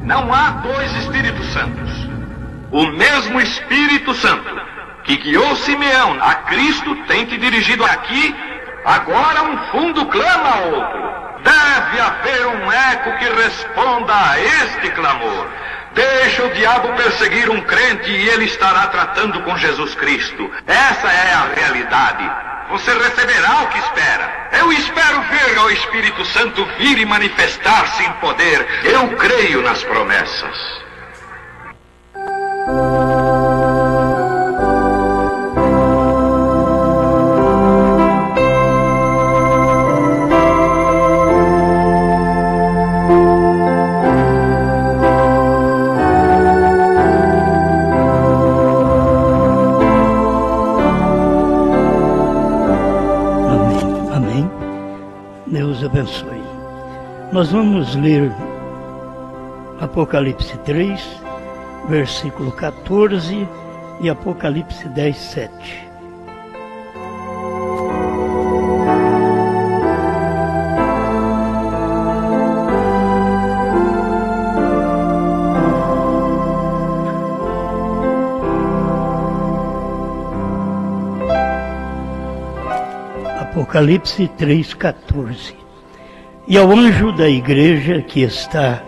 Não há dois Espíritos Santos. O mesmo Espírito Santo que guiou Simeão a Cristo tem te dirigido aqui. Agora um fundo clama a outro. Deve haver um eco que responda a este clamor. Deixa o diabo perseguir um crente e ele estará tratando com Jesus Cristo. Essa é a realidade. Você receberá o que espera. Eu espero ver o Espírito Santo vir e manifestar-se em poder. Eu creio nas promessas. Abençoe. Nós vamos ler Apocalipse 3, versículo 14 e Apocalipse 10, 7. Apocalipse 3, 14. E ao anjo da igreja que está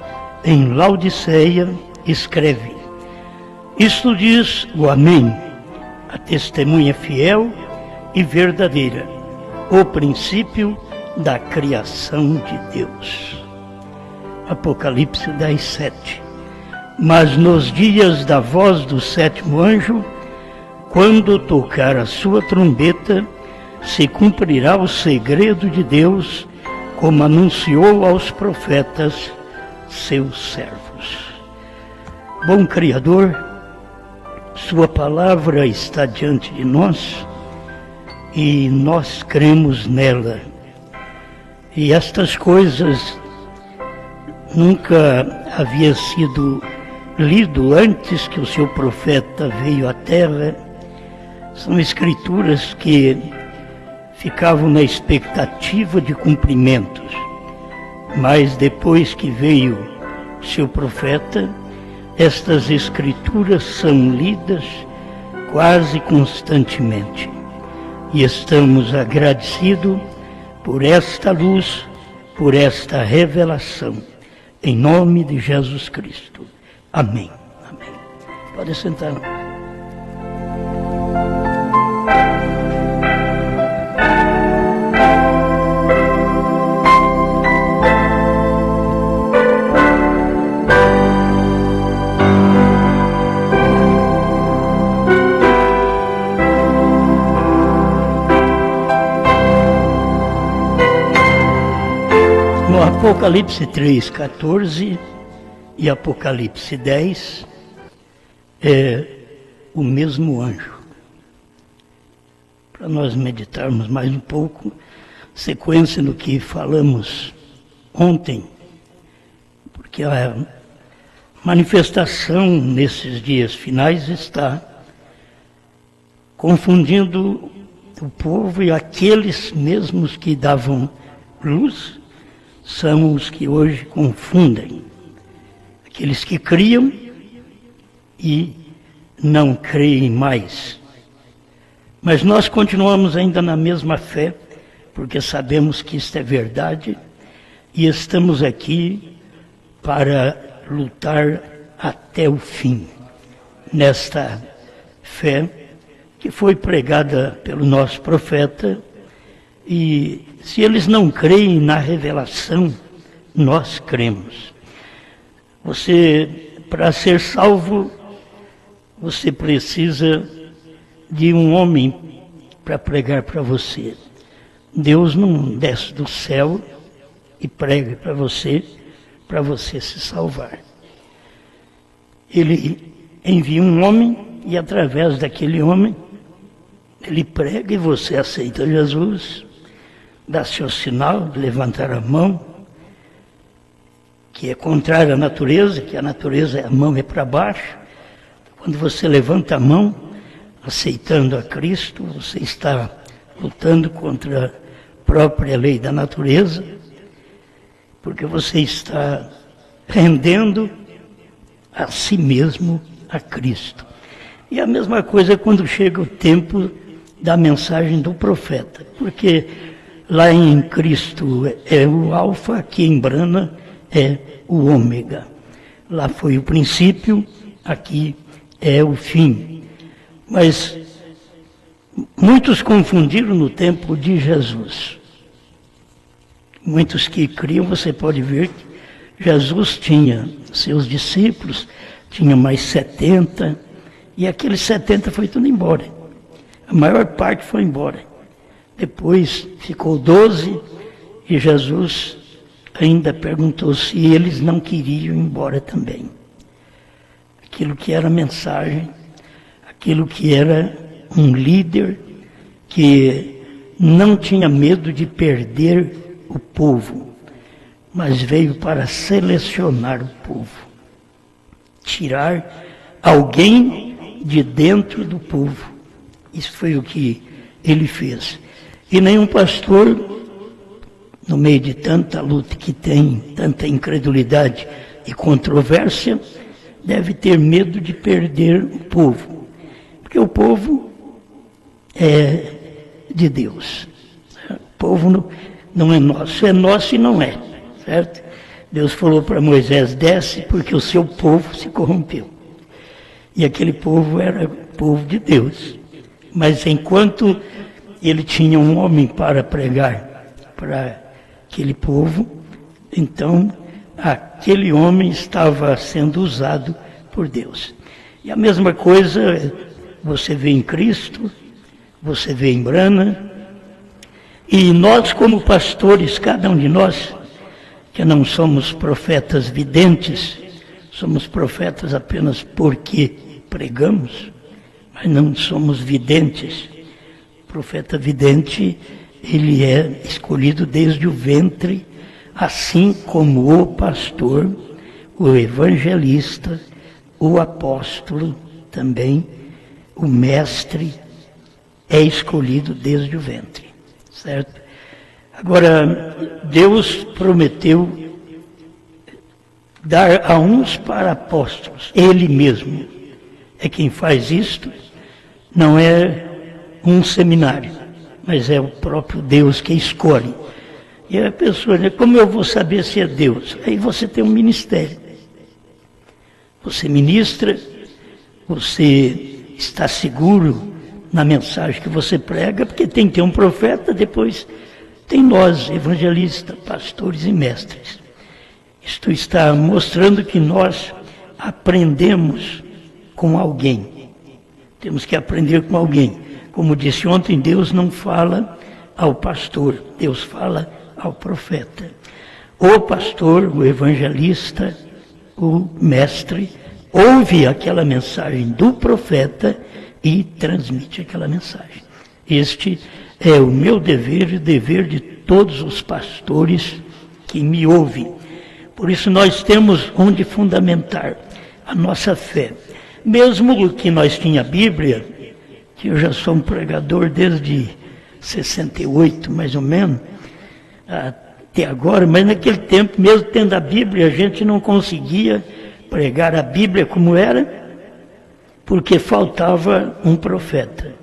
em Laodiceia, escreve: Isto diz o Amém, a testemunha fiel e verdadeira, o princípio da criação de Deus. Apocalipse 10, 7. Mas nos dias da voz do sétimo anjo, quando tocar a sua trombeta, se cumprirá o segredo de Deus, como anunciou aos profetas, seus servos. Bom Criador, sua palavra está diante de nós e nós cremos nela. E estas coisas nunca havia sido lido antes que o seu profeta veio à terra. São escrituras que ficavam na expectativa de cumprimentos, mas depois que veio seu profeta, estas escrituras são lidas quase constantemente. E estamos agradecidos por esta luz, por esta revelação, em nome de Jesus Cristo. Amém. Amém. Pode sentar. Apocalipse 3, 14 e Apocalipse 10 é o mesmo anjo. Para nós meditarmos mais um pouco, sequência no que falamos ontem, porque a manifestação nesses dias finais está confundindo o povo, e aqueles mesmos que davam luz são os que hoje confundem. Aqueles que criam e não creem mais. Mas nós continuamos ainda na mesma fé, porque sabemos que isto é verdade, e estamos aqui para lutar até o fim, nesta fé que foi pregada pelo nosso profeta. E se eles não creem na revelação, nós cremos. Você, para ser salvo, você precisa de um homem para pregar para você. Deus não desce do céu e prega para você se salvar. Ele envia um homem e através daquele homem, ele prega e você aceita Jesus. Dá seu sinal de levantar a mão, que é contrário à natureza, que a natureza, a mão é para baixo. Quando você levanta a mão, aceitando a Cristo, você está lutando contra a própria lei da natureza, porque você está rendendo a si mesmo a Cristo. E a mesma coisa quando chega o tempo da mensagem do profeta, porque lá em Cristo é o alfa, aqui em Brana é o ômega. Lá foi o princípio, aqui é o fim. Mas muitos confundiram no tempo de Jesus. Muitos que criam, você pode ver que Jesus tinha seus discípulos, tinha mais 70, e aqueles 70 foi tudo embora. A maior parte foi embora. Depois ficou 12 e Jesus ainda perguntou se eles não queriam ir embora também. Aquilo que era mensagem, aquilo que era um líder que não tinha medo de perder o povo, mas veio para selecionar o povo, tirar alguém de dentro do povo. Isso foi o que ele fez. E nenhum pastor, no meio de tanta luta que tem, tanta incredulidade e controvérsia, deve ter medo de perder o povo. Porque o povo é de Deus. O povo não é nosso e não é, certo? Deus falou para Moisés, desce porque o seu povo se corrompeu. E aquele povo era o povo de Deus. Mas enquanto ele tinha um homem para pregar para aquele povo, então aquele homem estava sendo usado por Deus. E a mesma coisa você vê em Cristo, você vê em Brana, e nós como pastores, cada um de nós, que não somos profetas videntes, somos profetas apenas porque pregamos, mas não somos videntes. O profeta vidente, ele é escolhido desde o ventre, assim como o pastor, o evangelista, o apóstolo também, o mestre, é escolhido desde o ventre, certo? Agora, Deus prometeu dar a uns para apóstolos, Ele mesmo é quem faz isto, não é um seminário, mas é o próprio Deus que escolhe. E a pessoa diz, como eu vou saber se é Deus? Aí você tem um ministério. Você ministra, você está seguro na mensagem que você prega, porque tem que ter um profeta, depois tem nós, evangelistas, pastores e mestres. Isto está mostrando que nós aprendemos com alguém. Temos que aprender com alguém. Como disse ontem, Deus não fala ao pastor, Deus fala ao profeta. O pastor, o evangelista, o mestre, ouve aquela mensagem do profeta e transmite aquela mensagem. Este é o meu dever e o dever de todos os pastores que me ouvem. Por isso nós temos onde fundamentar a nossa fé. Mesmo que nós tenha a Bíblia, que eu já sou um pregador desde 68, mais ou menos, até agora, mas naquele tempo, mesmo tendo a Bíblia, a gente não conseguia pregar a Bíblia como era, porque faltava um profeta.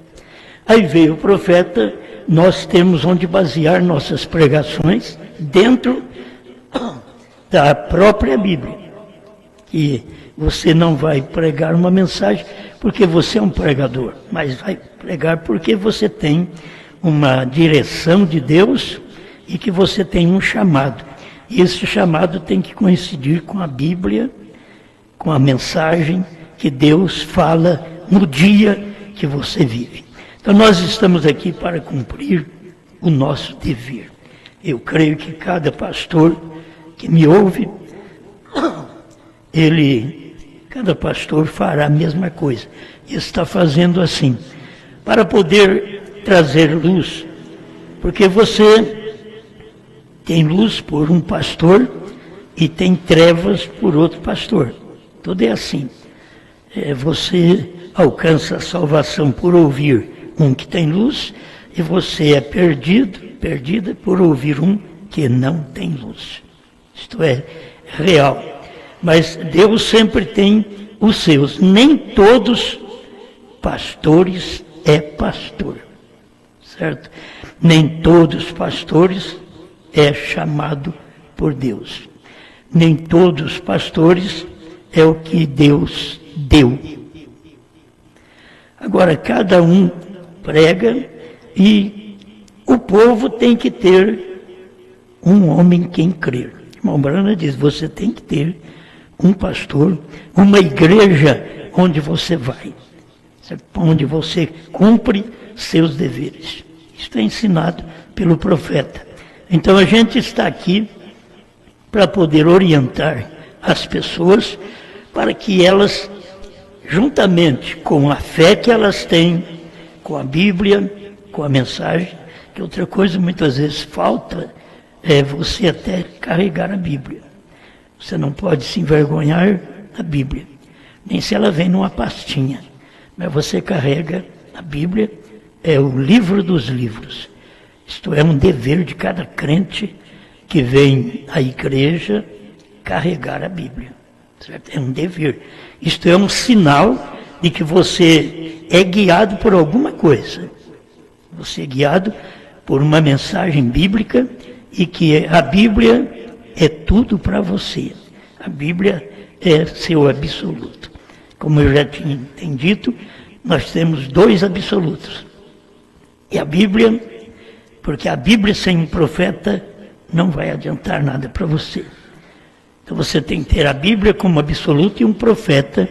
Aí veio o profeta, nós temos onde basear nossas pregações dentro da própria Bíblia. E você não vai pregar uma mensagem porque você é um pregador, mas vai pregar porque você tem uma direção de Deus e que você tem um chamado. E esse chamado tem que coincidir com a Bíblia, com a mensagem que Deus fala no dia que você vive. Então nós estamos aqui para cumprir o nosso dever. Eu creio que cada pastor que me ouve, cada pastor fará a mesma coisa. E está fazendo assim, para poder trazer luz. Porque você tem luz por um pastor e tem trevas por outro pastor. Tudo é assim. Você alcança a salvação por ouvir um que tem luz e você é perdida por ouvir um que não tem luz. Isto é real. Mas Deus sempre tem os seus. Nem todos pastores é pastor, certo? Nem todos pastores é chamado por Deus. Nem todos pastores é o que Deus deu. Agora, cada um prega e o povo tem que ter um homem em quem crer. Irmão Brana diz, você tem que ter um pastor, uma igreja onde você vai, certo? Onde você cumpre seus deveres. Isto é ensinado pelo profeta. Então a gente está aqui para poder orientar as pessoas para que elas, juntamente com a fé que elas têm, com a Bíblia, com a mensagem, que outra coisa muitas vezes falta é você até carregar a Bíblia. Você não pode se envergonhar da Bíblia, nem se ela vem numa pastinha, mas você carrega a Bíblia, é o livro dos livros. Isto é um dever de cada crente que vem à igreja carregar a Bíblia, certo? É um dever. Isto é um sinal de que você é guiado por alguma coisa. Você é guiado por uma mensagem bíblica e que a Bíblia é tudo para você. A Bíblia é seu absoluto. Como eu já tinha dito, nós temos dois absolutos. E a Bíblia, porque a Bíblia sem um profeta não vai adiantar nada para você. Então você tem que ter a Bíblia como absoluto e um profeta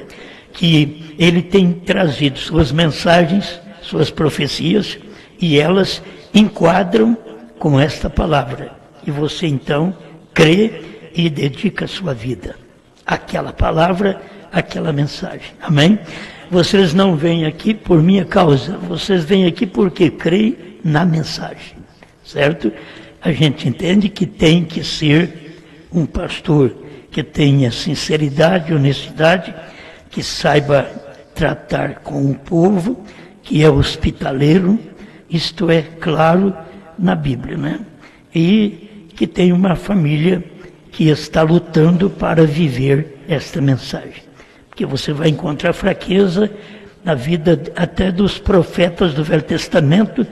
que ele tem trazido suas mensagens, suas profecias, e elas enquadram com esta palavra. E você então crê e dedica a sua vida àquela palavra, àquela mensagem. Amém? Vocês não vêm aqui por minha causa, vocês vêm aqui porque creem na mensagem, certo? A gente entende que tem que ser um pastor que tenha sinceridade, honestidade, que saiba tratar com o povo, que é hospitaleiro, isto é claro na Bíblia, né? E que tem uma família que está lutando para viver esta mensagem. Porque você vai encontrar fraqueza na vida até dos profetas do Velho Testamento,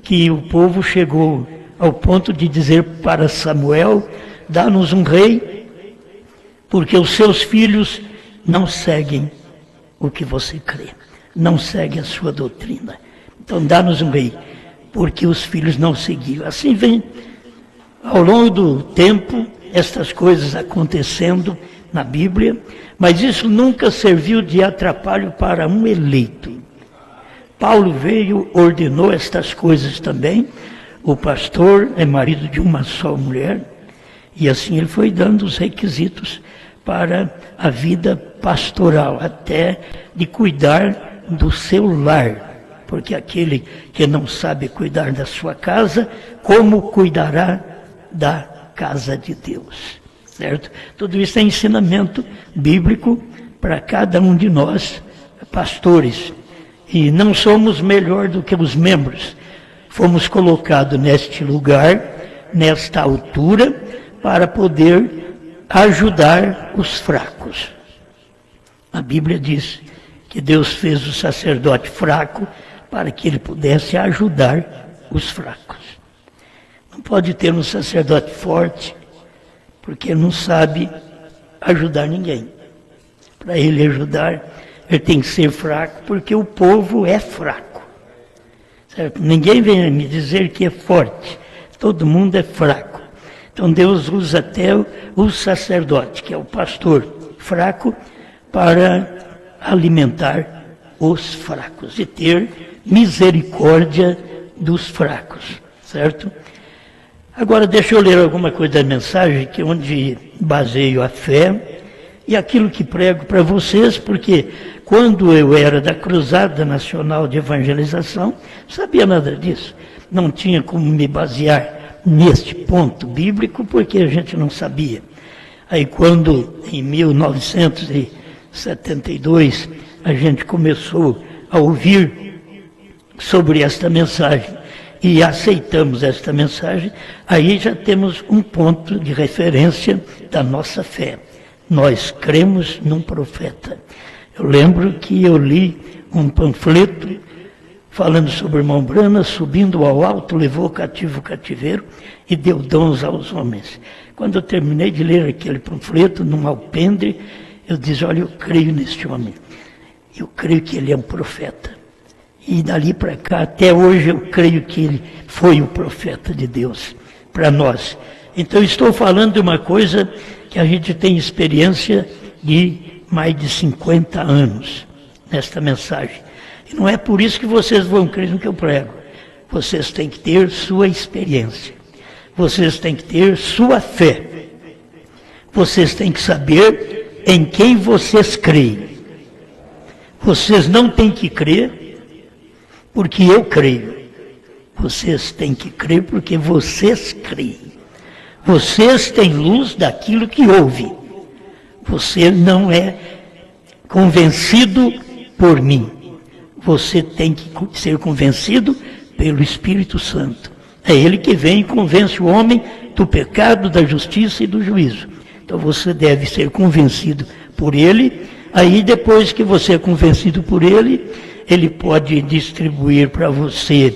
que o povo chegou ao ponto de dizer para Samuel, dá-nos um rei, porque os seus filhos não seguem o que você crê, não seguem a sua doutrina. Então dá-nos um rei, porque os filhos não seguiam. Assim vem, ao longo do tempo, estas coisas acontecendo na Bíblia, mas isso nunca serviu de atrapalho para um eleito. Paulo veio, ordenou estas coisas também. O pastor é marido de uma só mulher, e assim ele foi dando os requisitos para a vida pastoral, até de cuidar do seu lar, porque aquele que não sabe cuidar da sua casa, como cuidará da casa de Deus, certo? Tudo isso é ensinamento bíblico para cada um de nós, pastores, e não somos melhor do que os membros. Fomos colocados neste lugar, nesta altura, para poder ajudar os fracos. A Bíblia diz que Deus fez o sacerdote fraco para que ele pudesse ajudar os fracos. Não pode ter um sacerdote forte, porque não sabe ajudar ninguém. Para ele ajudar, ele tem que ser fraco, porque o povo é fraco. Certo? Ninguém vem me dizer que é forte, todo mundo é fraco. Então Deus usa até o sacerdote, que é o pastor fraco, para alimentar os fracos e ter misericórdia dos fracos, certo? Agora deixa eu ler alguma coisa da mensagem, que é onde baseio a fé e aquilo que prego para vocês, porque quando eu era da Cruzada Nacional de Evangelização, não sabia nada disso. Não tinha como me basear neste ponto bíblico, porque a gente não sabia. Aí quando, em 1972, a gente começou a ouvir sobre esta mensagem e aceitamos esta mensagem, aí já temos um ponto de referência da nossa fé. nós cremos num profeta. Eu lembro que eu li um panfleto falando sobre o irmão Brana, subindo ao alto, levou cativo o cativeiro e deu dons aos homens. Quando eu terminei de ler aquele panfleto, num alpendre, eu disse, olha, eu creio neste homem. Eu creio que ele é um profeta. E dali para cá, até hoje, eu creio que ele foi o profeta de Deus para nós. Então, estou falando de uma coisa que a gente tem experiência de mais de 50 anos nesta mensagem. E não é por isso que vocês vão crer no que eu prego. Vocês têm que ter sua experiência. Vocês têm que ter sua fé. Vocês têm que saber em quem vocês creem. Vocês não têm que crer porque eu creio. Vocês têm que crer porque vocês creem. Vocês têm luz daquilo que ouve. Você não é convencido por mim. Você tem que ser convencido pelo Espírito Santo. É Ele que vem e convence o homem do pecado, da justiça e do juízo. Então você deve ser convencido por Ele. Aí depois que você é convencido por Ele, Ele pode distribuir para você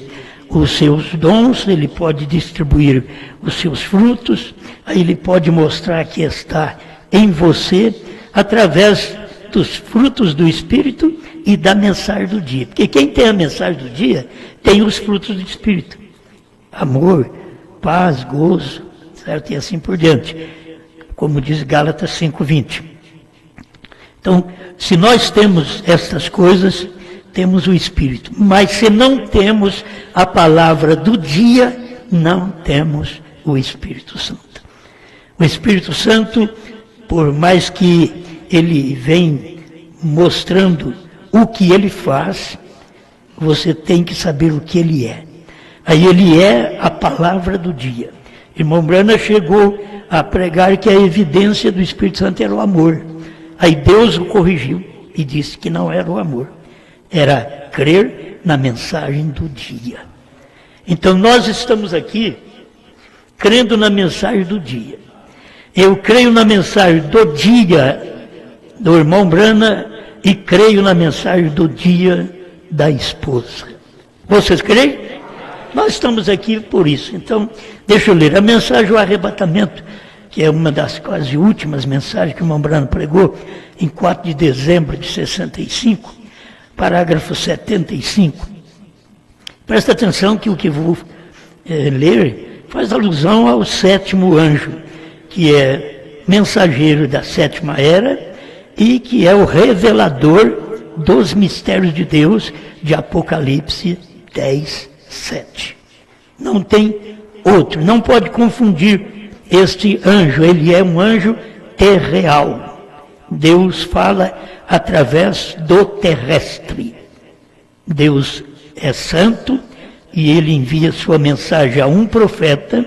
os seus dons, Ele pode distribuir os seus frutos, aí Ele pode mostrar que está em você através dos frutos do Espírito e da mensagem do dia. Porque quem tem a mensagem do dia tem os frutos do Espírito. Amor, paz, gozo, certo? E assim por diante. Como diz Gálatas 5:20. Então, se nós temos estas coisas, temos o Espírito. Mas se não temos a palavra do dia, não temos o Espírito Santo. O Espírito Santo, por mais que ele vem mostrando o que ele faz, você tem que saber o que ele é. Aí ele é a palavra do dia. Irmão Brana chegou a pregar que a evidência do Espírito Santo era o amor. Aí Deus o corrigiu e disse que não era o amor. Era crer na mensagem do dia. Então nós estamos aqui crendo na mensagem do dia. Eu creio na mensagem do dia do irmão Brana e creio na mensagem do dia da esposa. Vocês creem? Nós estamos aqui por isso. Então, deixa eu ler a mensagem do arrebatamento, que é uma das quase últimas mensagens que o irmão Brana pregou, em 4 de dezembro de 65, parágrafo 75. Presta atenção que o que vou ler faz alusão ao 7º anjo, que é mensageiro da 7ª era e que é o revelador dos mistérios de Deus, de Apocalipse 10:7. Não tem outro, não pode confundir este anjo, ele é um anjo terreal. Deus fala através do terrestre. Deus é santo e ele envia sua mensagem a um profeta,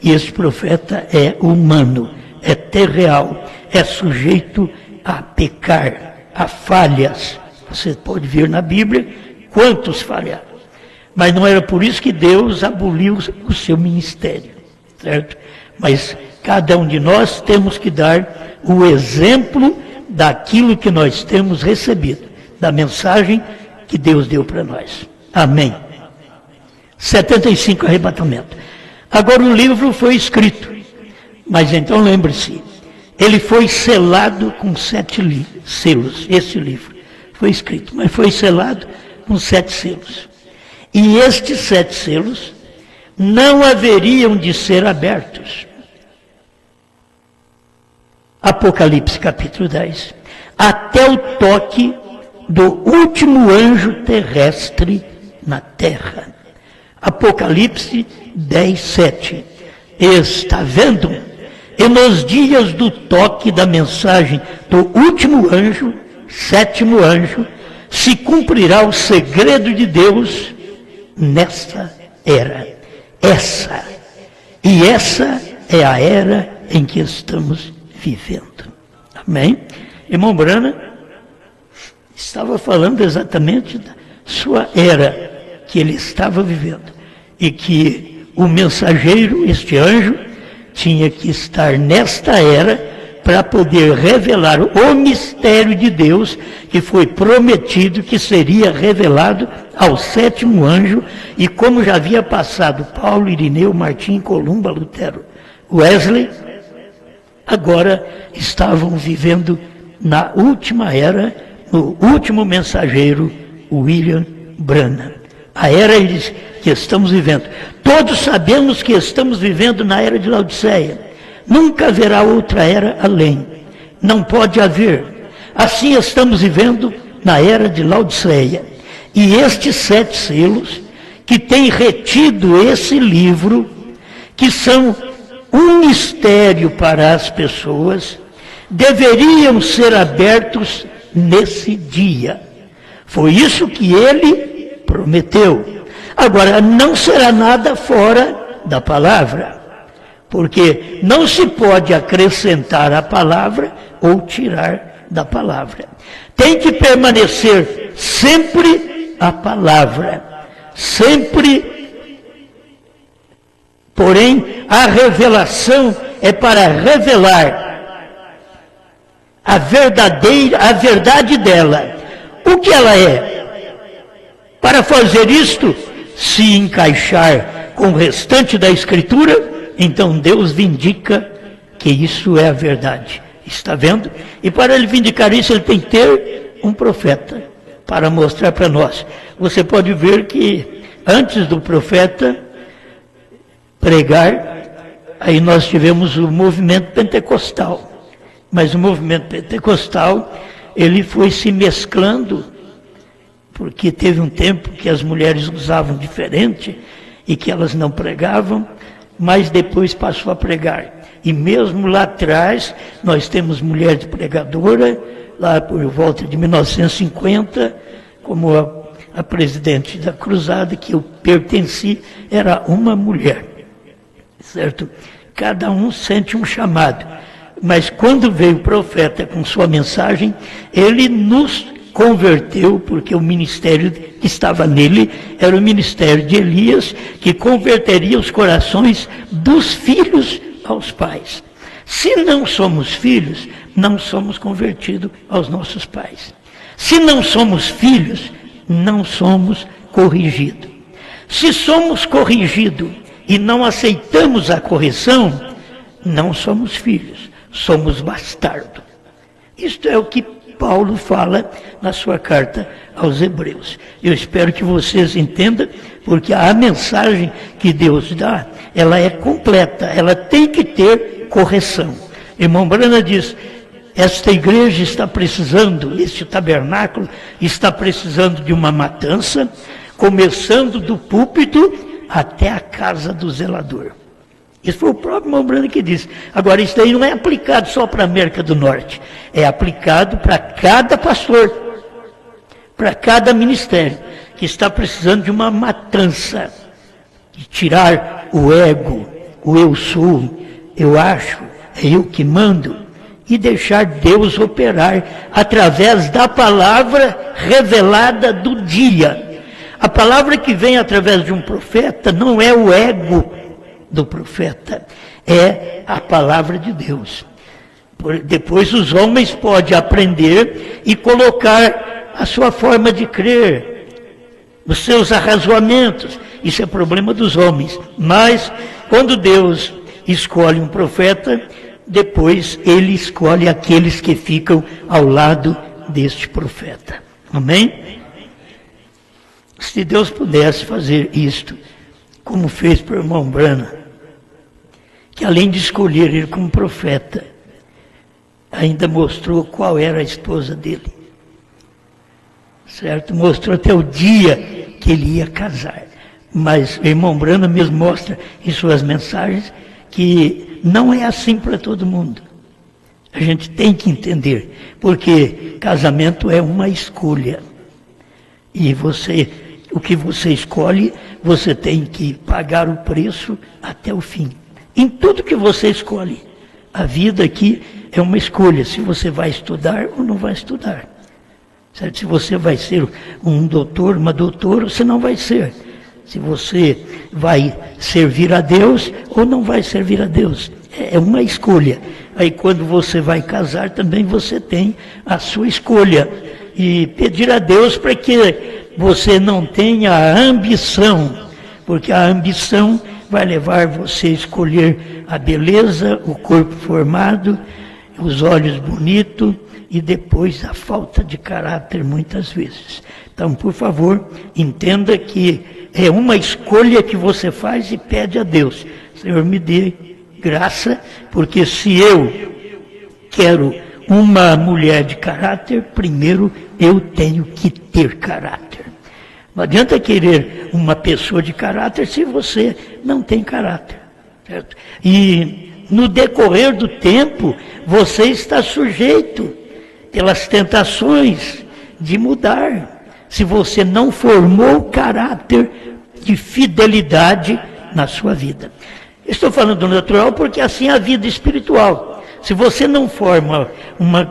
e esse profeta é humano, é terreal, é sujeito a pecar, a falhas. Você pode ver na Bíblia quantos falharam. Mas não era por isso que Deus aboliu o seu ministério, certo? Mas cada um de nós temos que dar o exemplo daquilo que nós temos recebido, da mensagem que Deus deu para nós. Amém. 75, arrebatamento. Agora o livro foi escrito, mas então lembre-se, ele foi selado com 7 selos, esse livro foi escrito, mas foi selado com 7 selos. E estes 7 selos não haveriam de ser abertos. Apocalipse capítulo 10. Até o toque do último anjo terrestre na terra. Apocalipse 10:7. Está vendo? E nos dias do toque da mensagem do último anjo, 7º anjo, se cumprirá o segredo de Deus nesta era. Essa é a era em que estamos vivendo. Amém? Irmão Brana estava falando exatamente da sua era que ele estava vivendo. E que o mensageiro, este anjo, tinha que estar nesta era para poder revelar o mistério de Deus que foi prometido que seria revelado ao sétimo anjo, e como já havia passado Paulo, Irineu, Martim, Columba, Lutero, Wesley, agora estavam vivendo na última era, no último mensageiro, William Branham. A era que estamos vivendo. Todos sabemos que estamos vivendo na era de Laodiceia. Nunca haverá outra era além. Não pode haver. Assim estamos vivendo na era de Laodiceia. E estes 7 selos, que têm retido esse livro, que são um mistério para as pessoas, deveriam ser abertos nesse dia. Foi isso que ele prometeu. Agora, não será nada fora da palavra, porque não se pode acrescentar à palavra ou tirar da palavra. Tem que permanecer sempre a palavra, sempre. Porém, a revelação é para revelar a verdade dela. O que ela é? Para fazer isto, se encaixar com o restante da Escritura, então Deus vindica que isso é a verdade. Está vendo? E para ele vindicar isso, ele tem que ter um profeta para mostrar para nós. Você pode ver que antes do profeta pregar, aí nós tivemos o movimento pentecostal. Mas o movimento pentecostal, ele foi se mesclando, porque teve um tempo que as mulheres usavam diferente e que elas não pregavam, mas depois passou a pregar. E mesmo lá atrás, nós temos mulheres pregadoras, lá por volta de 1950, como a presidente da cruzada, que eu pertenci, era uma mulher, certo? Cada um sente um chamado. Mas quando veio o profeta com sua mensagem, ele nos converteu, porque o ministério que estava nele era o ministério de Elias, que converteria os corações dos filhos aos pais. Se não somos filhos, não somos convertidos aos nossos pais. Se não somos filhos, não somos corrigidos. Se somos corrigidos e não aceitamos a correção, não somos filhos, somos bastardos. Isto é o que Paulo fala na sua carta aos Hebreus. Eu espero que vocês entendam, porque a mensagem que Deus dá, ela é completa, ela tem que ter correção. Irmão Branham diz, esta igreja está precisando, este tabernáculo está precisando de uma matança, começando do púlpito até a casa do zelador. Isso foi o próprio irmão Branham que disse. Agora, isso daí não é aplicado só para a América do Norte. É aplicado para cada pastor, para cada ministério, que está precisando de uma matança, de tirar o ego, o eu sou, eu acho, é eu que mando, e deixar Deus operar através da palavra revelada do dia. A palavra que vem através de um profeta não é o ego do profeta, é a palavra de Deus. Depois os homens podem aprender e colocar a sua forma de crer, os seus arrazoamentos. Isso é problema dos homens. Mas quando Deus escolhe um profeta, depois ele escolhe aqueles que ficam ao lado deste profeta. Amém? Se Deus pudesse fazer isto, como fez para o irmão Branham, que além de escolher ele como profeta, ainda mostrou qual era a esposa dele. Certo? Mostrou até o dia que ele ia casar. Mas o irmão Branham mesmo mostra em suas mensagens que não é assim para todo mundo. A gente tem que entender, porque casamento é uma escolha. E o que você escolhe, você tem que pagar o preço até o fim. Em tudo que você escolhe. A vida aqui é uma escolha, se você vai estudar ou não vai estudar. Certo? Se você vai ser um doutor, uma doutora, você não vai ser. Se você vai servir a Deus ou não vai servir a Deus. É uma escolha. aí quando você vai casar também você tem a sua escolha. E pedir a Deus para que você não tenha a ambição, porque a ambição vai levar você a escolher a beleza, o corpo formado, os olhos bonitos e depois a falta de caráter muitas vezes. Então, por favor, entenda que é uma escolha que você faz e pede a Deus. Senhor, me dê graça, porque se eu quero uma mulher de caráter, primeiro eu tenho que ter caráter. Não adianta querer uma pessoa de caráter se você não tem caráter, certo? E no decorrer do tempo, você está sujeito pelas tentações de mudar, se você não formou caráter de fidelidade na sua vida. Estou falando do natural porque assim é a vida espiritual. Se você não forma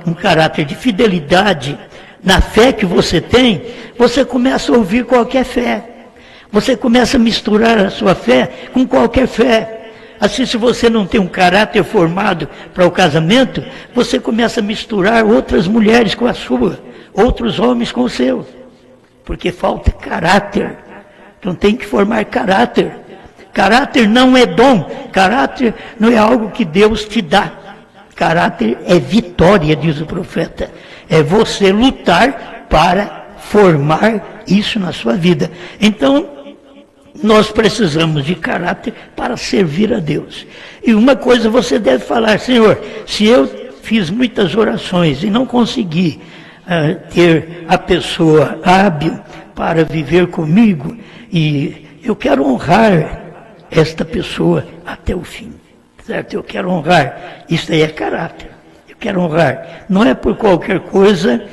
um caráter de fidelidade na fé que você tem, você começa a ouvir qualquer fé. Você começa a misturar a sua fé com qualquer fé. Assim, se você não tem um caráter formado para o casamento, você começa a misturar outras mulheres com a sua, outros homens com o seu. Porque falta caráter. Então tem que formar caráter. Caráter não é dom. Caráter não é algo que Deus te dá. Caráter é vitória, diz o profeta. É você lutar para formar isso na sua vida. Então, nós precisamos de caráter para servir a Deus. E uma coisa você deve falar: Senhor, se eu fiz muitas orações e não consegui ter a pessoa hábil para viver comigo, e eu quero honrar esta pessoa até o fim, certo? Eu quero honrar. Isso aí é caráter. Eu quero honrar. Não é por qualquer coisa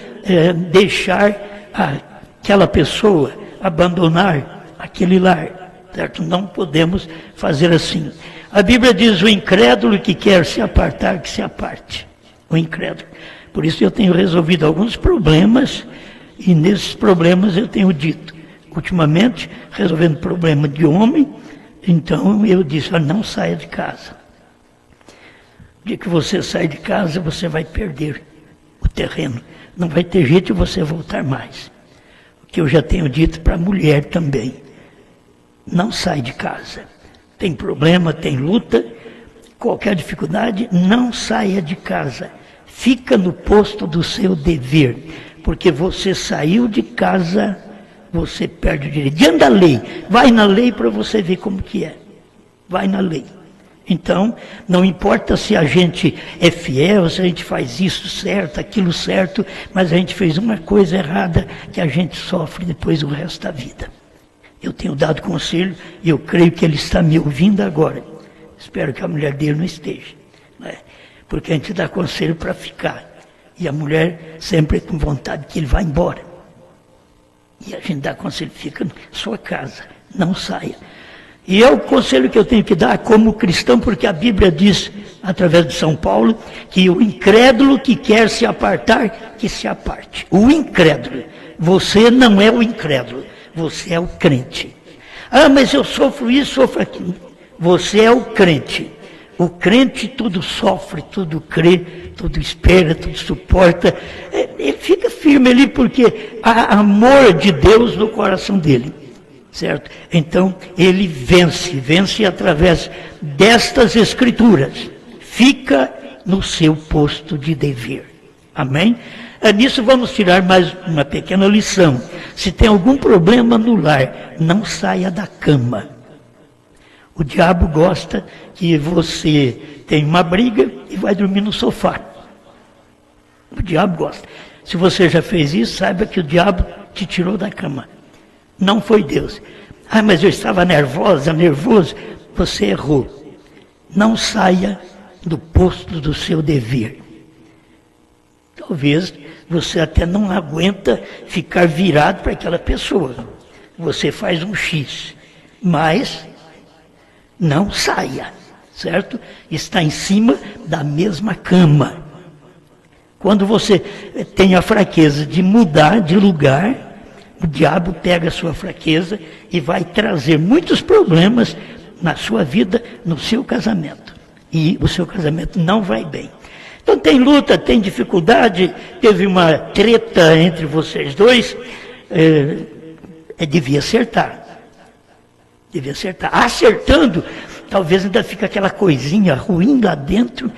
deixar aquela pessoa, abandonar aquele lar, certo? Não podemos fazer assim. A Bíblia diz: o incrédulo que quer se apartar, que se aparte. O incrédulo. Por isso eu tenho resolvido alguns problemas, e nesses problemas eu tenho dito, ultimamente, resolvendo problema de homem, então eu disse: não saia de casa. O dia que você sai de casa, você vai perder o terreno. Não vai ter jeito de você voltar mais. O que eu já tenho dito para a mulher também: não sai de casa. Tem problema, tem luta, qualquer dificuldade, não saia de casa. Fica no posto do seu dever, porque você saiu de casa, você perde o direito. Diante da lei, vai na lei para você ver como que é. Vai na lei. Então, não importa se a gente é fiel, se a gente faz isso certo, aquilo certo, mas a gente fez uma coisa errada que a gente sofre depois o resto da vida. Eu tenho dado conselho e eu creio que ele está me ouvindo agora. Espero que a mulher dele não esteja, né? Porque a gente dá conselho para ficar. E a mulher sempre com vontade que ele vá embora. E a gente dá conselho: fica na sua casa, não saia. E é o conselho que eu tenho que dar como cristão, porque a Bíblia diz, através de São Paulo, que o incrédulo que quer se apartar, que se aparte. O incrédulo. Você não é o incrédulo, você é o crente. Ah, mas eu sofro isso, sofro aquilo. Você é o crente. O crente tudo sofre, tudo crê, tudo espera, tudo suporta. Ele fica firme ali porque há amor de Deus no coração dele, certo? Então ele vence através destas escrituras. Fica no seu posto de dever. Amém? Nisso vamos tirar mais uma pequena lição. Se tem algum problema no lar, não saia da cama. O diabo gosta que você tenha uma briga e vai dormir no sofá. O diabo gosta. Se você já fez isso, saiba que o diabo te tirou da cama. Não foi Deus. Ah, mas eu estava nervoso. Você errou. Não saia do posto do seu dever. Talvez você até não aguenta ficar virado para aquela pessoa. Você faz um X. Mas não saia, certo? Está em cima da mesma cama. Quando você tem a fraqueza de mudar de lugar, o diabo pega a sua fraqueza e vai trazer muitos problemas na sua vida, no seu casamento. E o seu casamento não vai bem. Então tem luta, tem dificuldade, teve uma treta entre vocês dois, devia acertar. Devia acertar. Acertando, talvez ainda fica aquela coisinha ruim lá dentro,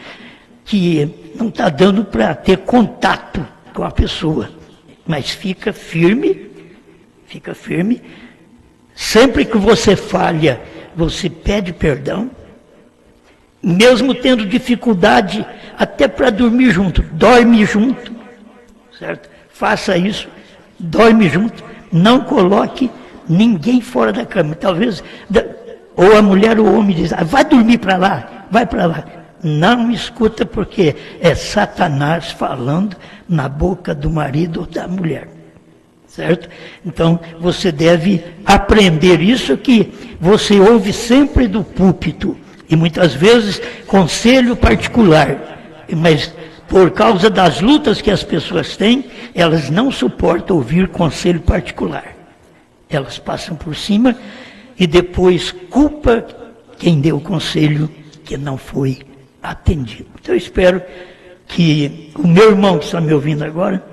que não está dando para ter contato com a pessoa. Mas fica firme. Sempre que você falha, você pede perdão. Mesmo tendo dificuldade até para dormir junto, dorme junto, certo? Faça isso, dorme junto, não coloque ninguém fora da cama. Talvez, ou a mulher ou o homem diz, vai dormir para lá, vai para lá. Não escuta, porque é Satanás falando na boca do marido ou da mulher, certo? Então, você deve aprender isso que você ouve sempre do púlpito. E muitas vezes conselho particular, mas por causa das lutas que as pessoas têm, elas não suportam ouvir conselho particular. Elas passam por cima e depois culpa quem deu o conselho que não foi atendido. Então eu espero que o meu irmão que está me ouvindo agora,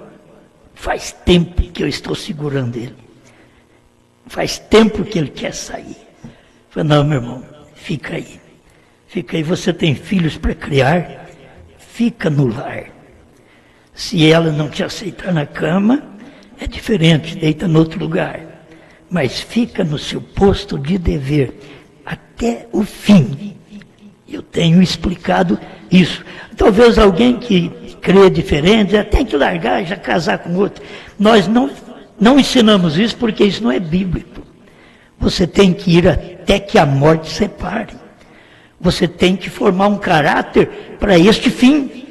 faz tempo que eu estou segurando ele. Faz tempo que ele quer sair. Eu falei, não, meu irmão, fica aí. Fica aí, você tem filhos para criar, fica no lar. Se ela não te aceitar na cama, é diferente, deita no outro lugar. Mas fica no seu posto de dever até o fim. Eu tenho explicado isso. Talvez alguém que crê diferente, já tem que largar, já casar com outro. Nós não ensinamos isso porque isso não é bíblico. Você tem que ir até que a morte separe. Você tem que formar um caráter para este fim,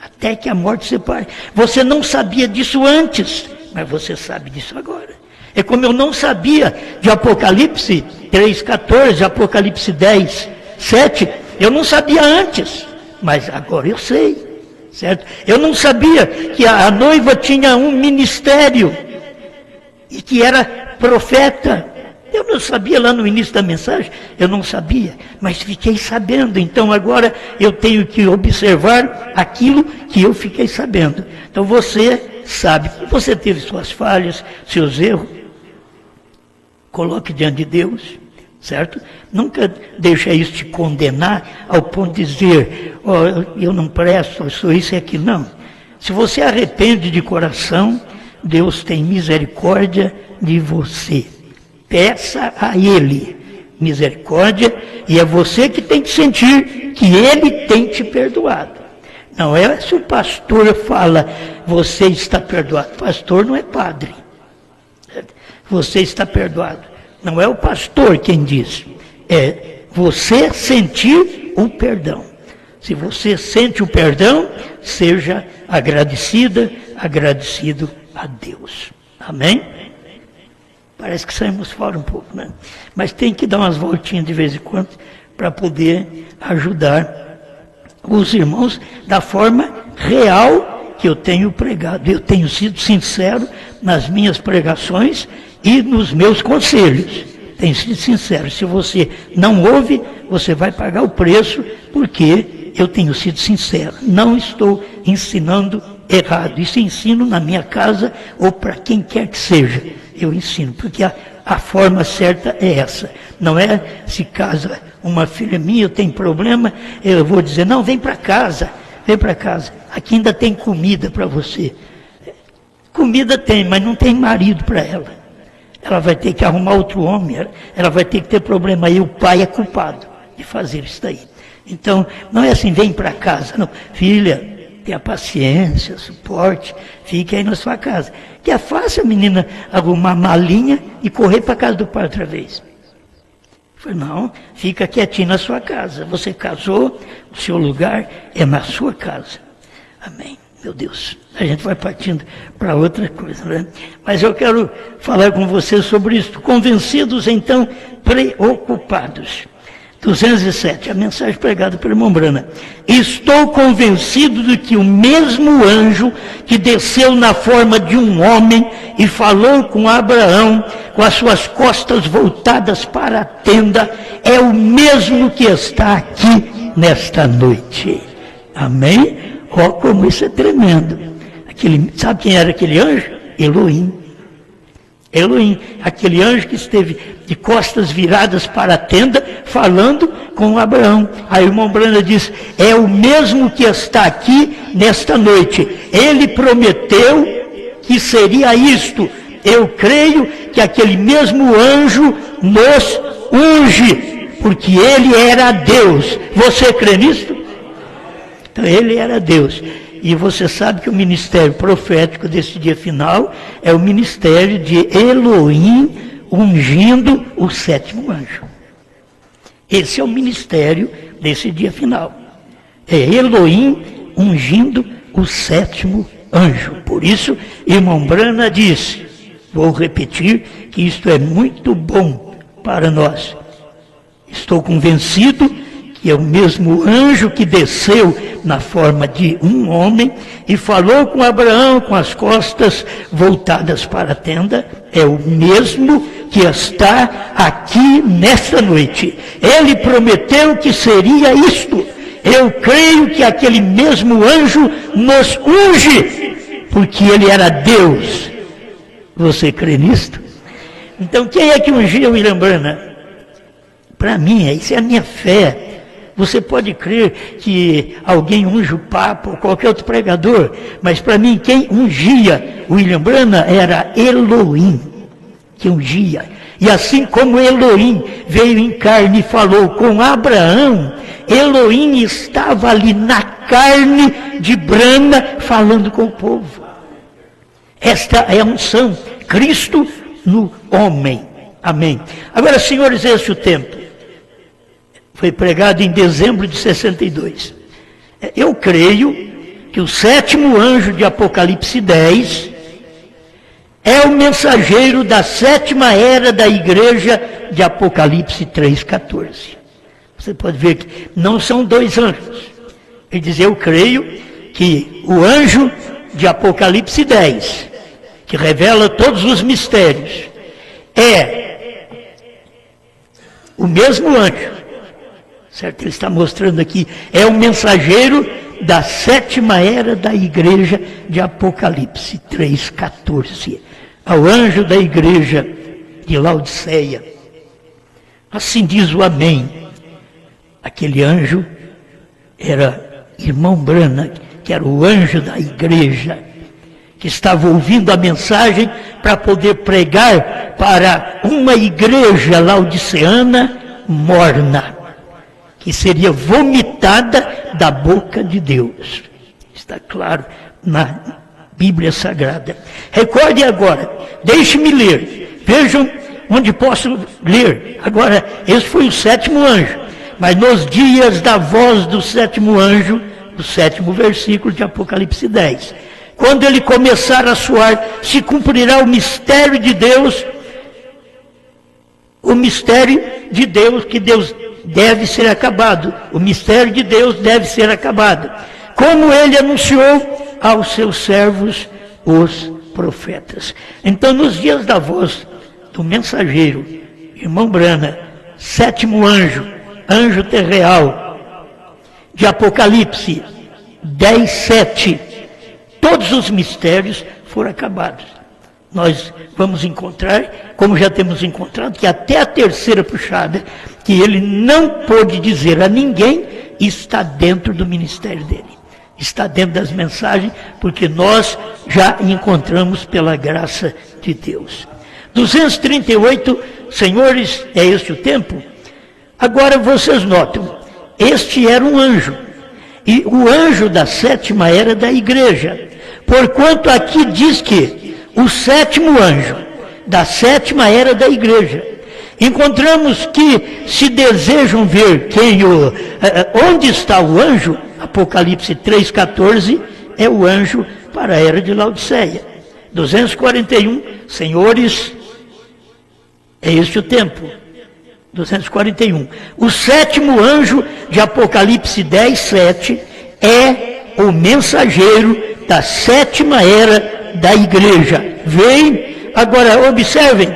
até que a morte separe. Você não sabia disso antes, mas você sabe disso agora. É como eu não sabia de Apocalipse 3,14, de Apocalipse 10, 7. Eu não sabia antes, mas agora eu sei, certo? Eu não sabia que a noiva tinha um ministério e que era profeta. Eu não sabia lá no início da mensagem, eu não sabia, mas fiquei sabendo. Então agora eu tenho que observar aquilo que eu fiquei sabendo. Então você sabe, você teve suas falhas, seus erros, coloque diante de Deus, certo? Nunca deixe isso te condenar ao ponto de dizer, eu não presto, eu sou isso e aquilo. Não. Se você arrepende de coração, Deus tem misericórdia de você. Peça a Ele misericórdia e é você que tem que sentir que Ele tem te perdoado. Não é se o pastor fala, você está perdoado. Pastor não é padre. Você está perdoado. Não é o pastor quem diz. É você sentir o perdão. Se você sente o perdão, seja agradecido a Deus. Amém? Parece que saímos fora um pouco, né? Mas tem que dar umas voltinhas de vez em quando para poder ajudar os irmãos da forma real que eu tenho pregado. Eu tenho sido sincero nas minhas pregações e nos meus conselhos. Tenho sido sincero. Se você não ouve, você vai pagar o preço, porque eu tenho sido sincero. Não estou ensinando errado. Isso ensino na minha casa ou para quem quer que seja. Eu ensino, porque a forma certa é essa. Não é se casa uma filha minha, tem problema, eu vou dizer, não, vem para casa. Aqui ainda tem comida para você. Comida tem, mas não tem marido para ela. Ela vai ter que arrumar outro homem, ela vai ter que ter problema. Aí o pai é culpado de fazer isso daí. Então, não é assim, vem para casa. Não, filha, tenha paciência, suporte, fique aí na sua casa. Que é fácil a menina arrumar malinha e correr para a casa do pai outra vez. Eu falei, não, fica quietinho na sua casa. Você casou, o seu lugar é na sua casa. Amém. Meu Deus, a gente vai partindo para outra coisa, né? Mas eu quero falar com vocês sobre isso. Convencidos, então, preocupados. 207, a mensagem pregada pelo irmão Brana. Estou convencido de que o mesmo anjo que desceu na forma de um homem e falou com Abraão, com as suas costas voltadas para a tenda, é o mesmo que está aqui nesta noite. Amém? Ó, como isso é tremendo. Sabe quem era aquele anjo? Elohim. Elohim, aquele anjo que esteve de costas viradas para a tenda, falando com Abraão. Aí o irmão Brana diz, é o mesmo que está aqui nesta noite. Ele prometeu que seria isto. Eu creio que aquele mesmo anjo nos unge, porque ele era Deus. Você crê nisto? Então ele era Deus. E você sabe que o ministério profético desse dia final é o ministério de Elohim ungindo o sétimo anjo. Esse é o ministério desse dia final. É Elohim ungindo o sétimo anjo. Por isso, irmão Brana disse, vou repetir, que isto é muito bom para nós. Estou convencido que é o mesmo anjo que desceu na forma de um homem e falou com Abraão com as costas voltadas para a tenda, é o mesmo que está aqui nesta noite. Ele prometeu que seria isto. Eu creio que aquele mesmo anjo nos unge, porque ele era Deus. Você crê nisto? Então quem é que ungiu William Branham? Para mim, isso é a minha fé. Você pode crer que alguém unge o Papa ou qualquer outro pregador, mas para mim quem ungia William Branham era Elohim, que ungia. E assim como Elohim veio em carne e falou com Abraão, Elohim estava ali na carne de Branham falando com o povo. Esta é a unção, Cristo no homem. Amém. Agora, senhores, esse é o tempo. Foi pregado em dezembro de 62. Eu creio que o sétimo anjo de Apocalipse 10 é o mensageiro da sétima era da igreja de Apocalipse 3,14. Você pode ver que não são dois anjos. Ele diz, eu creio que o anjo de Apocalipse 10, que revela todos os mistérios, é o mesmo anjo. Certo? Ele está mostrando aqui, é o mensageiro da sétima era da igreja de Apocalipse 3,14. Ao anjo da igreja de Laodiceia. Assim diz o Amém. Aquele anjo era irmão Branham, que era o anjo da igreja, que estava ouvindo a mensagem para poder pregar para uma igreja laodiceana morna, que seria vomitada da boca de Deus. Está claro na Bíblia Sagrada. Recorde agora, deixe-me ler. Vejam onde posso ler. Agora, esse foi o sétimo anjo. Mas nos dias da voz do sétimo anjo, o sétimo versículo de Apocalipse 10. Quando ele começar a soar, se cumprirá o mistério de Deus. O mistério de Deus, que Deus deve ser acabado. O mistério de Deus deve ser acabado. Como ele anunciou aos seus servos, os profetas. Então, nos dias da voz do mensageiro, irmão Branham, sétimo anjo, anjo terreal, de Apocalipse 10:7, todos os mistérios foram acabados. Nós vamos encontrar, como já temos encontrado, que até a terceira puxada, que ele não pôde dizer a ninguém, está dentro do ministério dele. Está dentro das mensagens, porque nós já encontramos pela graça de Deus. 238, senhores, é este o tempo? Agora vocês notam, este era um anjo, e o anjo da sétima era da igreja, porquanto aqui diz que o sétimo anjo da sétima era da igreja. Encontramos que, se desejam ver onde está o anjo, Apocalipse 3,14 é o anjo para a era de Laodiceia. 241, senhores, é este o tempo. 241. O sétimo anjo de Apocalipse 10:7 é o mensageiro da sétima era da igreja. Vem, agora observem,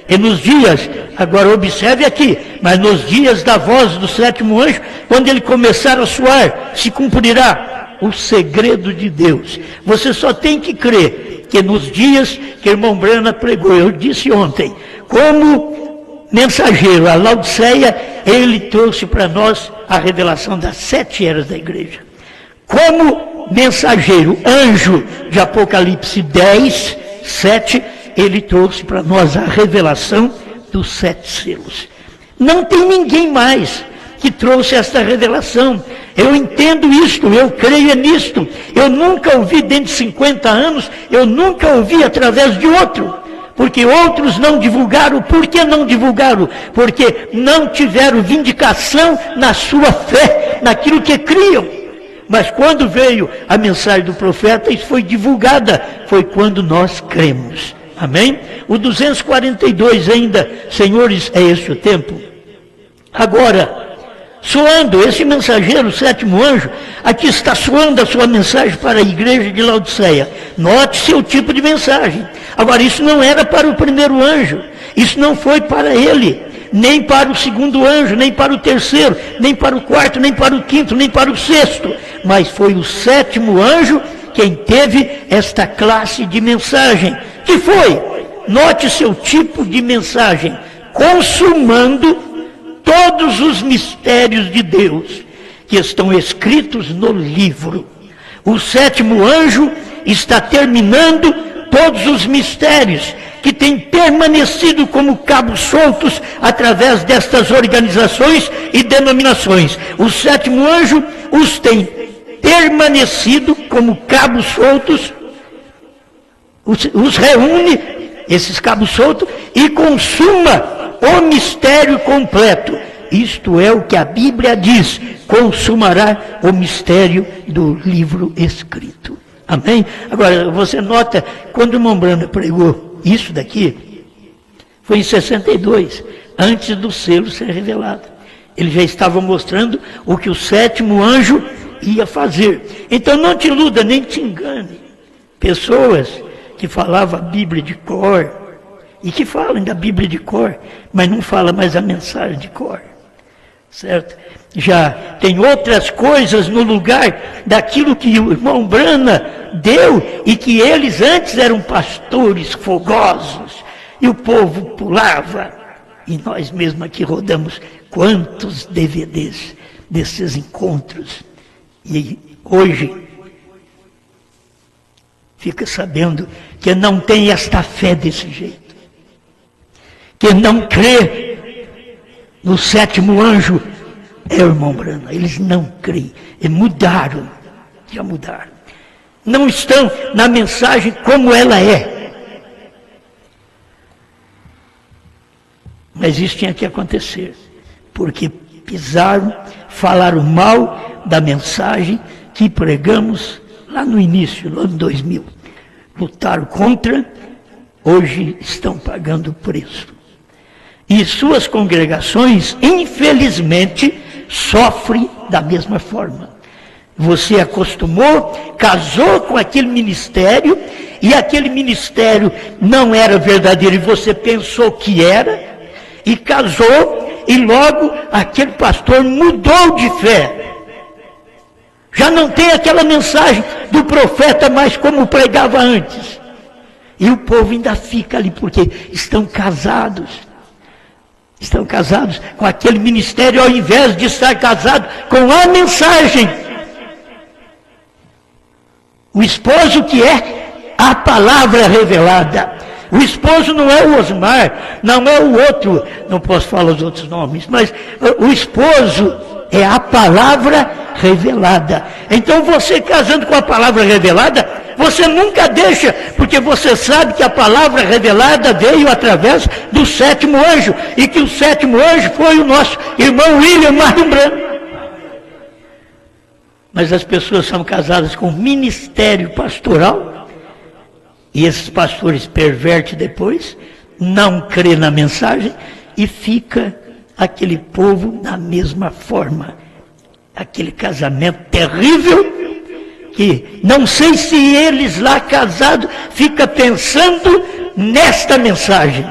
e nos dias, agora observe aqui, mas nos dias da voz do sétimo anjo, quando ele começar a soar, se cumprirá o segredo de Deus. Você só tem que crer que nos dias que o irmão Brana pregou, eu disse ontem, como mensageiro, a Laodiceia, ele trouxe para nós a revelação das 7 eras da igreja. Como mensageiro, anjo de Apocalipse 10, 7, ele trouxe para nós a revelação dos 7 selos. Não tem ninguém mais que trouxe esta revelação. Eu entendo isto, eu creio nisto. Eu nunca ouvi dentro de 50 anos, eu nunca ouvi através de outro. Porque outros não divulgaram. Por que não divulgaram? Porque não tiveram vindicação na sua fé, naquilo que criam. Mas quando veio a mensagem do profeta, isso foi divulgada. Foi quando nós cremos. Amém? O 242 ainda, senhores, é este o tempo. Agora, soando, esse mensageiro, o 7º anjo, aqui está soando a sua mensagem para a igreja de Laodiceia. Note seu tipo de mensagem. Agora, isso não era para o primeiro anjo. Isso não foi para ele. Nem para o 2º anjo, nem para o 3º, nem para o 4º, nem para o 5º, nem para o 6º. Mas foi o 7º anjo quem teve esta classe de mensagem. Que foi? Note seu tipo de mensagem. Consumando todos os mistérios de Deus que estão escritos no livro. O 7º anjo está terminando todos os mistérios que têm permanecido como cabos soltos através destas organizações e denominações. O 7º anjo os tem permanecido como cabos soltos, os reúne, esses cabos soltos, e consuma o mistério completo. Isto é o que a Bíblia diz: consumará o mistério do livro escrito. Amém? Agora, você nota, quando o irmão Brana pregou isso daqui, foi em 62, antes do selo ser revelado. Ele já estava mostrando o que o 7º anjo ia fazer. Então não te iluda, nem te engane. Pessoas que falavam a Bíblia de cor, e que falam da Bíblia de cor, mas não falam mais a mensagem de cor. Certo? Já tem outras coisas no lugar daquilo que o irmão Brana deu, e que eles antes eram pastores fogosos, e o povo pulava. E nós mesmos aqui rodamos quantos DVDs desses encontros. E hoje fica sabendo que não tem esta fé desse jeito. Que não crê no 7º anjo é o irmão Brana. Eles não creem. E mudaram. Já mudaram. Não estão na mensagem como ela é. Mas isso tinha que acontecer. Porque pisaram, falaram mal da mensagem que pregamos lá no início, no ano 2000. Lutaram contra, hoje estão pagando o preço. E suas congregações, infelizmente, sofrem da mesma forma. Você acostumou, casou com aquele ministério, e aquele ministério não era verdadeiro, e você pensou que era, e casou, e logo aquele pastor mudou de fé. Já não tem aquela mensagem do profeta mais como pregava antes. E o povo ainda fica ali, porque estão casados. Estão casados com aquele ministério, ao invés de estar casado com a mensagem. O esposo que é a palavra revelada. O esposo não é o Osmar, não é o outro, não posso falar os outros nomes, mas o esposo é a palavra revelada. Então você casando com a palavra revelada, você nunca deixa, porque você sabe que a palavra revelada veio através do 7º anjo, e que o 7º anjo foi o nosso irmão William Marlon Brana. Mas as pessoas são casadas com ministério pastoral, e esses pastores pervertem depois, não crê na mensagem, e fica aquele povo da mesma forma. Aquele casamento terrível, que não sei se eles lá casados ficam pensando nesta mensagem.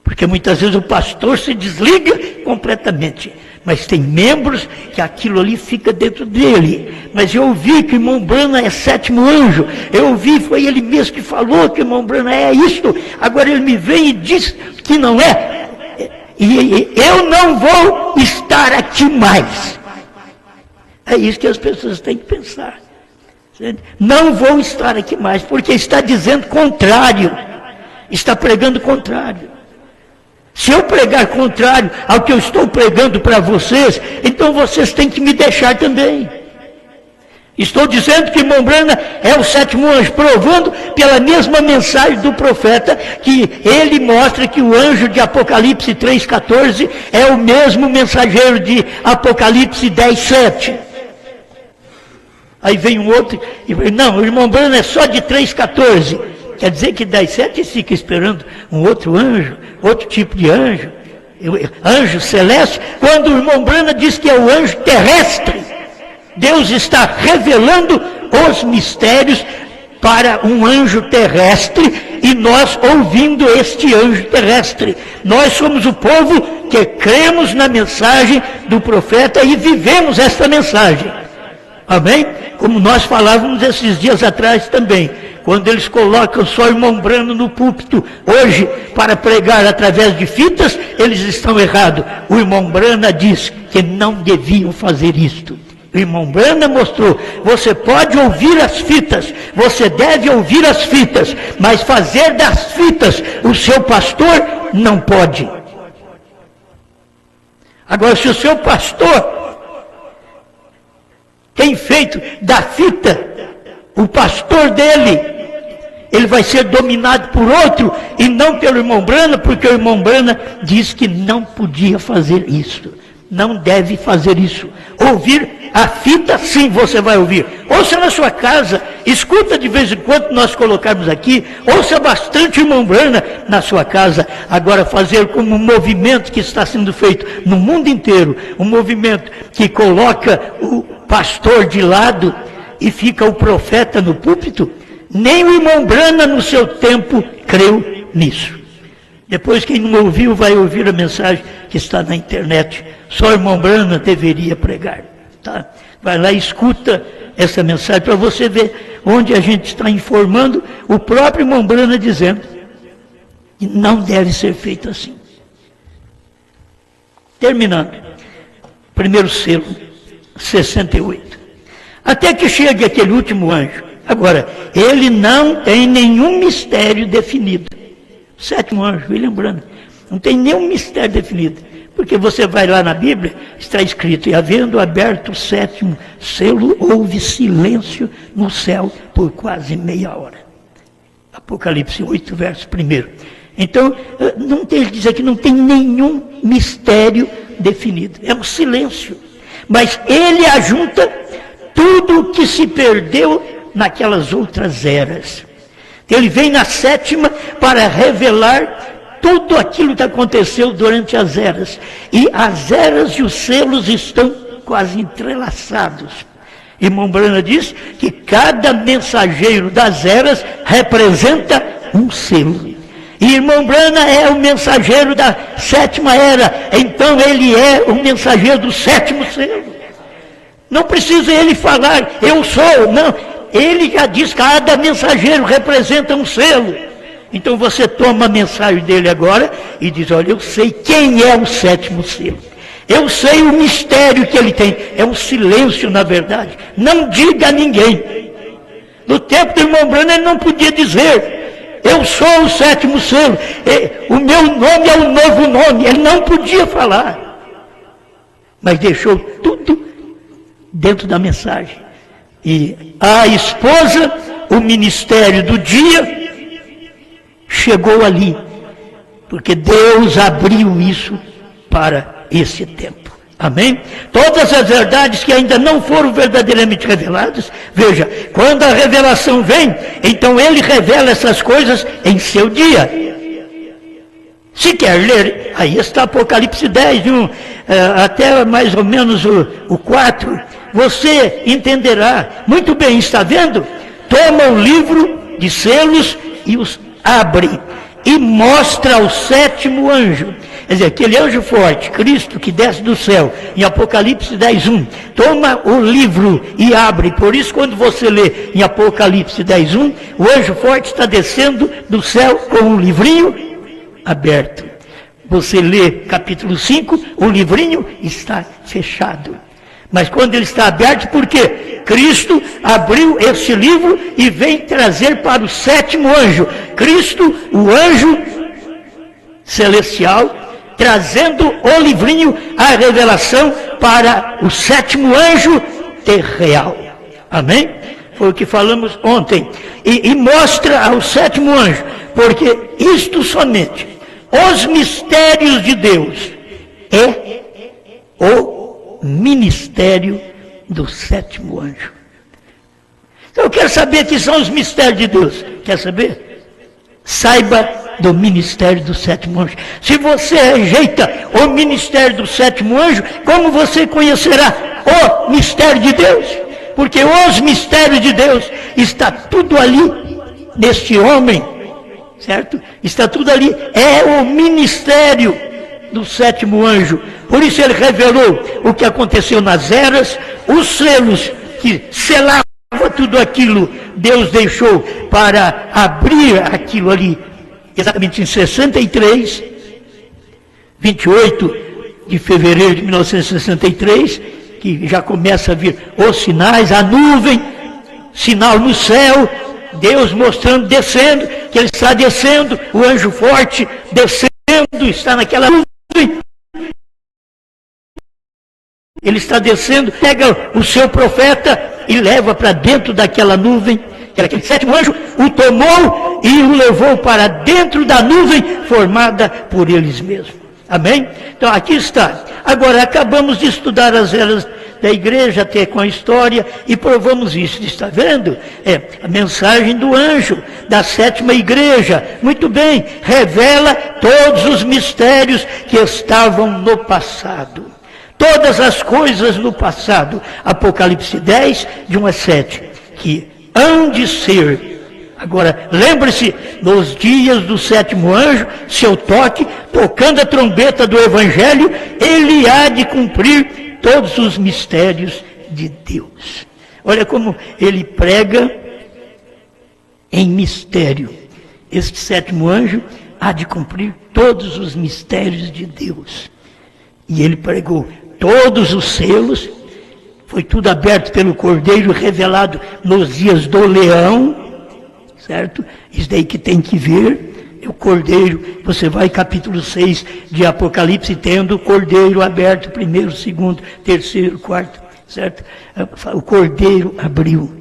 Porque muitas vezes o pastor se desliga completamente. Mas tem membros que aquilo ali fica dentro dele. Mas eu ouvi que o irmão Branham é sétimo anjo. Eu ouvi, foi ele mesmo que falou que o irmão Branham é isto. Agora ele me vem e diz que não é. E eu não vou estar aqui mais. É isso que as pessoas têm que pensar. Não vou estar aqui mais, porque está dizendo contrário. Está pregando contrário. Se eu pregar contrário ao que eu estou pregando para vocês, então vocês têm que me deixar também. Estou dizendo que irmão Branham é o sétimo anjo, provando pela mesma mensagem do profeta, que ele mostra que o anjo de Apocalipse 3,14 é o mesmo mensageiro de Apocalipse 10,7. Aí vem um outro e diz, não, o irmão Branham é só de 3,14. Quer dizer que 10,7 fica esperando um outro anjo, outro tipo de anjo, anjo celeste, quando o irmão Branham diz que é o anjo terrestre. Deus está revelando os mistérios para um anjo terrestre e nós ouvindo este anjo terrestre. Nós somos o povo que cremos na mensagem do profeta e vivemos esta mensagem. Amém? Como nós falávamos esses dias atrás também. Quando eles colocam só o irmão Branham no púlpito hoje para pregar através de fitas, eles estão errados. O irmão Branham diz que não deviam fazer isto. O irmão Branham mostrou, você pode ouvir as fitas, você deve ouvir as fitas, mas fazer das fitas o seu pastor não pode. Agora, se o seu pastor tem feito da fita o pastor dele, ele vai ser dominado por outro e não pelo irmão Branham, porque o irmão Branham diz que não podia fazer isso. Não deve fazer isso. Ouvir a fita, sim, você vai ouvir. Ouça na sua casa, escuta de vez em quando nós colocarmos aqui, ouça bastante o irmão Branham na sua casa. Agora fazer como um movimento que está sendo feito no mundo inteiro, um movimento que coloca o pastor de lado e fica o profeta no púlpito, nem o irmão Branham no seu tempo creu nisso. Depois quem não ouviu vai ouvir a mensagem que está na internet. Só o irmão Branham deveria pregar. Tá? Vai lá e escuta essa mensagem para você ver onde a gente está informando o próprio irmão Branham dizendo que não deve ser feito assim. Terminando. Primeiro selo, 68. Até que chegue aquele último anjo. Agora, ele não tem nenhum mistério definido. Sétimo anjo, William Branham, não tem nenhum mistério definido. Porque você vai lá na Bíblia, está escrito, e havendo aberto o sétimo selo, houve silêncio no céu por quase meia hora. Apocalipse 8, verso 1. Então, não tem, ele diz aqui, não tem nenhum mistério definido. É um silêncio. Mas ele ajunta tudo o que se perdeu naquelas outras eras. Ele vem na sétima para revelar tudo aquilo que aconteceu durante as eras. E as eras e os selos estão quase entrelaçados. Irmão Branham diz que cada mensageiro das eras representa um selo. E irmão Branham é o mensageiro da sétima era, então ele é o mensageiro do sétimo selo. Não precisa ele falar, eu sou, não. Ele já diz que cada mensageiro representa um selo. Então você toma a mensagem dele agora e diz, olha, eu sei quem é o sétimo selo. Eu sei o mistério que ele tem. É um silêncio, na verdade. Não diga a ninguém. No tempo do irmão Branham ele não podia dizer, eu sou o sétimo selo. O meu nome é o novo nome. Ele não podia falar. Mas deixou tudo dentro da mensagem. E a esposa, o ministério do dia, chegou ali. Porque Deus abriu isso para esse tempo. Amém? Todas as verdades que ainda não foram verdadeiramente reveladas, veja, quando a revelação vem, então ele revela essas coisas em seu dia. Se quer ler, aí está Apocalipse 10, até mais ou menos o 4, você entenderá. Muito bem, está vendo? Toma o livro de selos e os abre. E mostra ao sétimo anjo. Quer dizer, aquele anjo forte, Cristo, que desce do céu, em Apocalipse 10:1, toma o livro e abre. Por isso, quando você lê em Apocalipse 10:1, o anjo forte está descendo do céu com um livrinho aberto. Você lê capítulo 5, o livrinho está fechado. Mas quando ele está aberto, por quê? Cristo abriu esse livro e vem trazer para o sétimo anjo. Cristo, o anjo celestial, trazendo o livrinho, a revelação para o sétimo anjo terreal. Amém? Foi o que falamos ontem. E mostra ao sétimo anjo, porque isto somente, os mistérios de Deus, é o ministério do sétimo anjo. Então eu quero saber que são os mistérios de Deus. Quer saber? Saiba do ministério do sétimo anjo. Se você rejeita o ministério do sétimo anjo, como você conhecerá o mistério de Deus? Porque os mistérios de Deus está tudo ali neste homem, certo? Está tudo ali. É o ministério do sétimo anjo. Por isso ele revelou o que aconteceu nas eras, os selos que selavam tudo aquilo, Deus deixou para abrir aquilo ali, exatamente em 63, 28 de fevereiro de 1963, que já começa a vir os sinais, a nuvem, sinal no céu, Deus mostrando, descendo, que ele está descendo, o anjo forte descendo, está naquela nuvem. Ele está descendo, pega o seu profeta e leva para dentro daquela nuvem, que era aquele sétimo anjo, o tomou e o levou para dentro da nuvem formada por eles mesmos. Amém? Então aqui está. Agora acabamos de estudar as eras da igreja, até com a história, e provamos isso. Está vendo? É a mensagem do anjo da sétima igreja. Muito bem, revela todos os mistérios que estavam no passado. Todas as coisas no passado. Apocalipse 10, de 1 a 7. Que hão de ser. Agora, lembre-se, nos dias do sétimo anjo, seu toque, tocando a trombeta do Evangelho, ele há de cumprir todos os mistérios de Deus. Olha como ele prega em mistério. Este sétimo anjo há de cumprir todos os mistérios de Deus. E ele pregou todos os selos, foi tudo aberto pelo Cordeiro, revelado nos dias do leão, certo? Isso daí que tem que ver, é o Cordeiro. Você vai capítulo 6 de Apocalipse, tendo o Cordeiro aberto, primeiro, segundo, terceiro, quarto, certo? O Cordeiro abriu,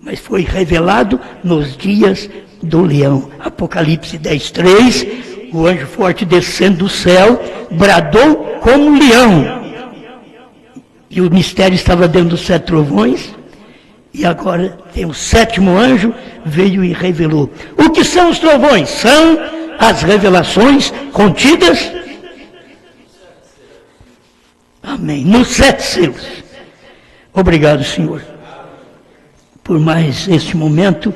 mas foi revelado nos dias do leão. Apocalipse 10:3, o anjo forte descendo do céu, bradou como um leão. E o mistério estava dentro dos 7 trovões. E agora tem o sétimo anjo, veio e revelou. O que são os trovões? São as revelações contidas, amém, nos 7 selos. Obrigado, Senhor, por mais este momento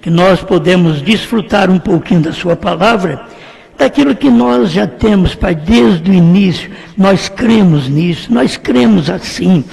que nós podemos desfrutar um pouquinho da sua palavra, daquilo que nós já temos, Pai, desde o início. Nós cremos nisso, nós cremos assim.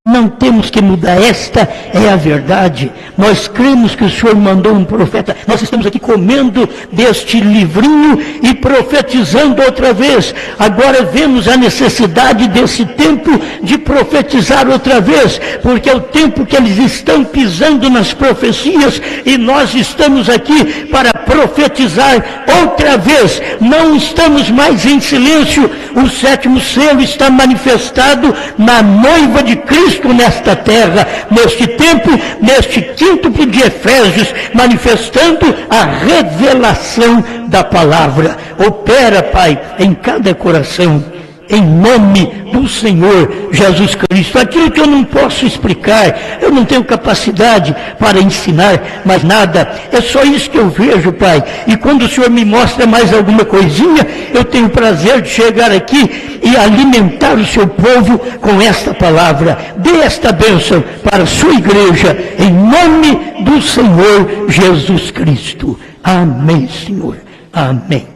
Não temos que mudar, esta é a verdade. Nós cremos que o Senhor mandou um profeta. Nós estamos aqui comendo deste livrinho e profetizando outra vez. Agora vemos a necessidade desse tempo de profetizar outra vez, porque é o tempo que eles estão pisando nas profecias e nós estamos aqui para profetizar outra vez. Não estamos mais em silêncio. O sétimo selo está manifestado na noiva de Cristo nesta terra, neste tempo, neste quíntuplo de Efésios, manifestando a revelação da palavra. Opera, Pai, em cada coração, em nome do Senhor Jesus Cristo. Aquilo que eu não posso explicar, eu não tenho capacidade para ensinar mais nada, é só isso que eu vejo, Pai. E quando o Senhor me mostra mais alguma coisinha, eu tenho prazer de chegar aqui e alimentar o seu povo com esta palavra. Dê esta bênção para a sua igreja, em nome do Senhor Jesus Cristo. Amém, Senhor. Amém.